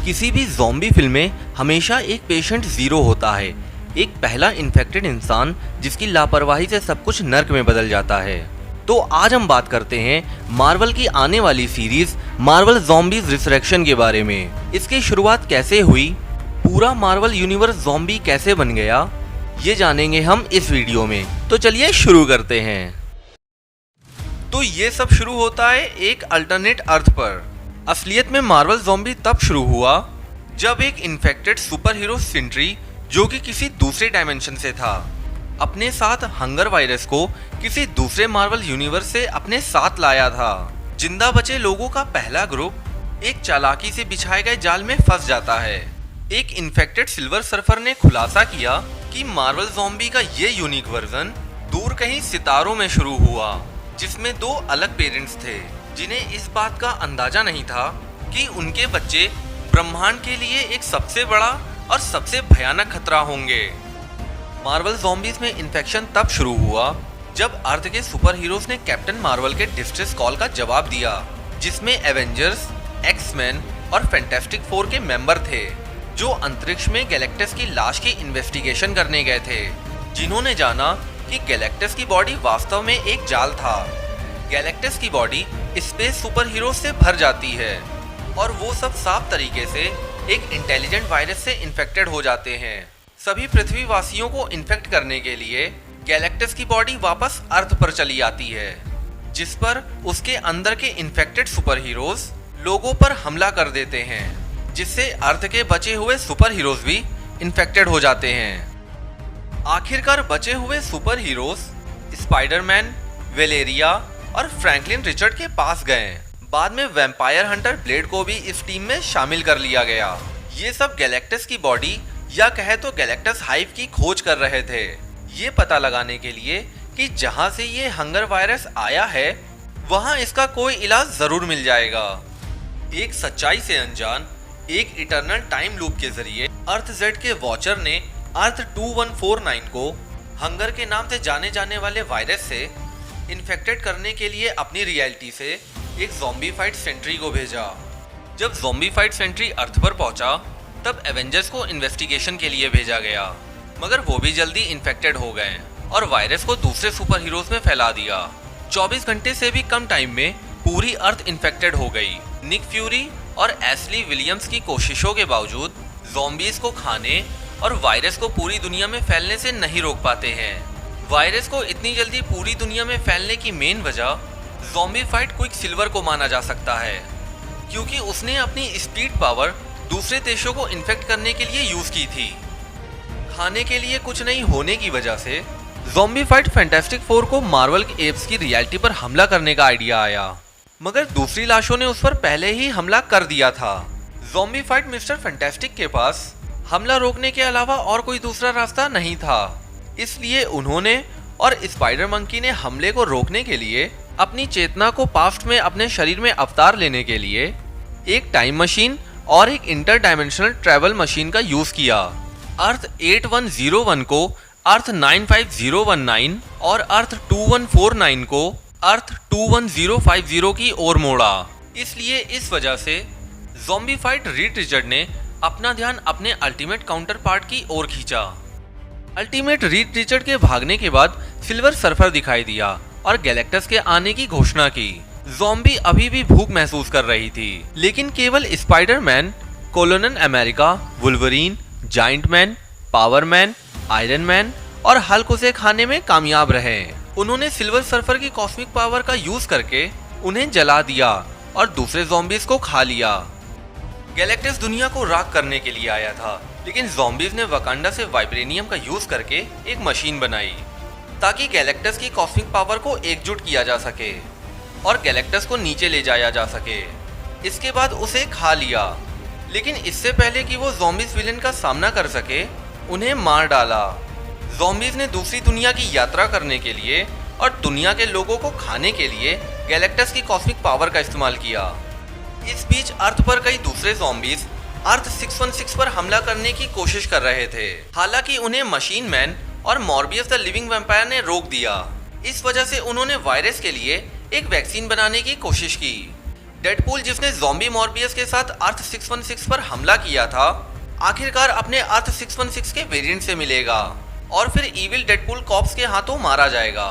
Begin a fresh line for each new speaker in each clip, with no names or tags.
किसी भी zombie film में हमेशा एक पेशेंट ज़ीरो होता है, एक पहला इन्फेक्टेड इंसान जिसकी लापरवाही से सब कुछ नर्क में बदल जाता है। तो आज हम बात करते हैं मार्वल की आने वाली सीरीज मार्वल ज़ॉम्बीज़ रिसरेक्शन के बारे में। इसकी शुरुआत कैसे हुई, पूरा मार्वल यूनिवर्स ज़ॉम्बी कैसे बन गया, ये जानेंगे हम इस वीडियो में। तो चलिए शुरू करते हैं। तो ये सब शुरू होता है एक अल्टरनेट अर्थ पर। असलियत में मार्वल ज़ॉम्बी तब शुरू हुआ जब एक इन्फेक्टेड सुपर हीरो सिंट्री, जो कि किसी दूसरे डायमेंशन से था, अपने साथ हंगर वायरस को किसी दूसरे मार्वल यूनिवर्स से अपने साथ लाया था। जिंदा बचे लोगों का पहला ग्रुप एक चालाकी से बिछाए गए जाल में फंस जाता है। एक इन्फेक्टेड सिल्वर सर्फर ने खुलासा किया कि मार्वल ज़ॉम्बी का ये यूनिक वर्जन दूर कहीं सितारों में शुरू हुआ, जिसमें दो अलग पेरेंट्स थे जिन्हें इस बात का अंदाजा नहीं था कि उनके बच्चे ब्रह्मांड के लिए एक सबसे बड़ा और सबसे भयानक खतरा होंगे। मार्वल ज़ॉम्बीज़ में इन्फेक्शन तब शुरू हुआ जब अर्थ के सुपर हीरोज ने कैप्टन मार्वल के डिस्ट्रेस कॉल का जवाब दिया, जिसमें एवेंजर्स, एक्स-मैन और फैंटास्टिक फोर के मेंबर थे, जो अंतरिक्ष में गैलेक्टस की लाश की इन्वेस्टिगेशन करने गए थे। जिन्होंने जाना कि गैलेक्टस की बॉडी वास्तव में एक जाल था। गैलेक्टस की बॉडी स्पेस सुपर हीरो से भर जाती है और वो सब साफ तरीके से एक इंटेलिजेंट वायरस से इन्फेक्टेड हो जाते हैं। सभी पृथ्वीवासियों को इन्फेक्ट करने के लिए गैलेक्टस की बॉडी वापस अर्थ पर चली आती है, जिस पर उसके अंदर के इन्फेक्टेड सुपर हीरोज लोगों पर हमला कर देते हैं, जिससे अर्थ के बचे हुए सुपर हीरोज भी इन्फेक्टेड हो जाते हैं। आखिरकार बचे हुए सुपर हीरोज स्पाइडरमैन, वेलेरिया और फ्रैंकलिन रिचर्ड के पास गए। बाद में वैम्पायर हंटर ब्लेड को भी इस टीम में शामिल कर लिया गया। ये सब गैलेक्टस की बॉडी या कहे तो गैलेक्टस हाइव की खोज कर रहे थे, ये पता लगाने के लिए कि जहां से ये हंगर वायरस आया है वहां इसका कोई इलाज जरूर मिल जाएगा। एक सच्चाई से अनजान एक इटर्नल टाइम लूप के जरिए अर्थ जेड के वॉचर ने अर्थ 2149 को हंगर के नाम से जाने जाने वाले वायरस से इन्फेक्टेड करने के लिए अपनी रियलिटी से एक ज़ॉम्बीफाइड सेंट्री को भेजा। जब ज़ॉम्बीफाइड सेंट्री अर्थ पर पहुंचा तब एवेंजर्स को इन्वेस्टिगेशन के लिए भेजा गया, मगर वो भी जल्दी इन्फेक्टेड हो गए और वायरस को दूसरे सुपर हीरोज में फैला दिया। 24 घंटे से भी कम टाइम में पूरी अर्थ इन्फेक्टेड हो गई। निक फ्यूरी और एशली विलियम्स की कोशिशों के बावजूद ज़ॉम्बीज को खाने और वायरस को पूरी दुनिया में फैलने से नहीं रोक पाते हैं। वायरस को इतनी जल्दी पूरी दुनिया में फैलने की मेन वजह ज़ॉम्बीफाइड क्विक सिल्वर को माना जा सकता है, क्योंकि उसने अपनी स्पीड पावर दूसरे देशों को इन्फेक्ट करने के लिए यूज की थी। खाने के लिए कुछ नहीं होने की वजह से ज़ॉम्बीफाइड फैंटास्टिक फोर को मार्वल एप्स की रियलिटी पर हमला करने का आइडिया आया, मगर दूसरी लाशों ने उस पर पहले ही हमला कर दिया था। ज़ॉम्बीफाइड मिस्टर फैंटास्टिक के पास हमला रोकने के अलावा और कोई दूसरा रास्ता नहीं था, इसलिए उन्होंने और स्पाइडर मंकी ने हमले को रोकने के लिए अपनी चेतना को पास्ट में अपने शरीर में अवतार लेने के लिए एक टाइम मशीन और एक इंटर डायमेंशनल ट्रैवल मशीन का यूज किया। अर्थ 8101 को अर्थ 95019 और अर्थ 2149 को अर्थ 21050 की ओर मोड़ा। इसलिए इस वजह से ज़ॉम्बीफाइड रीड रिचर्ड ने अपना ध्यान अपने अल्टीमेट काउंटर पार्ट की ओर खींचा। अल्टीमेट रीड रिचर्ड के भागने के बाद सिल्वर सर्फर दिखाई दिया और गैलेक्टस के आने की घोषणा की। ज़ॉम्बी अभी भी भूख महसूस कर रही थी, लेकिन केवल Spiderman, कॉलोनल America, Wolverine, giant man, power man, iron man और हल्क उसे खाने में कामयाब रहे। उन्होंने सिल्वर सर्फर की कॉस्मिक पावर का यूज करके उन्हें जला दिया और दूसरे ज़ॉम्बीज को खा लिया। गैलेक्टस दुनिया को राख करने के लिए आया था, लेकिन ज़ॉम्बीज ने वकांडा से वाइब्रेनियम का यूज करके एक मशीन बनाई ताकि गैलेक्टस की कॉस्मिक पावर को एकजुट किया जा सके और गैलेक्टस को नीचे ले जाया जा सके। इसके बाद उसे खा लिया, लेकिन इससे पहले कि वो ज़ॉम्बीज विलेन का सामना कर सके उन्हें मार डाला। ज़ॉम्बीज ने दूसरी दुनिया की यात्रा करने के लिए और दुनिया के लोगों को खाने के लिए गैलेक्टस की कॉस्मिक पावर का इस्तेमाल किया। इस बीच अर्थ पर कई दूसरे ज़ॉम्बीज अर्थ 616 पर हमला करने की कोशिश कर रहे थे, हालांकि उन्हें मशीन मैन और मॉर्बियस द लिविंग वैम्पायर ने रोक दिया। इस वजह से उन्होंने वायरस के लिए एक वैक्सीन बनाने की कोशिश की। डेडपूल जिसने ज़ॉम्बी मॉर्बियस के साथ अर्थ 616 पर हमला किया था, आखिरकार अपने अर्थ 616 के वेरिएंट से मिलेगा और फिर इविल डेडपूल कॉप्स के हाथों मारा जाएगा।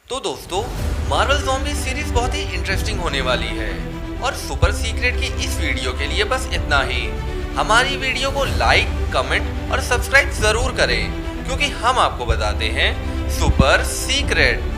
तो दोस्तों, मार्वल ज़ॉम्बीज़ सीरीज बहुत ही इंटरेस्टिंग होने वाली है और सुपर सीक्रेट की इस वीडियो के लिए बस इतना ही। हमारी वीडियो को लाइक, कमेंट और सब्सक्राइब जरूर करें क्योंकि हम आपको बताते हैं सुपर सीक्रेट।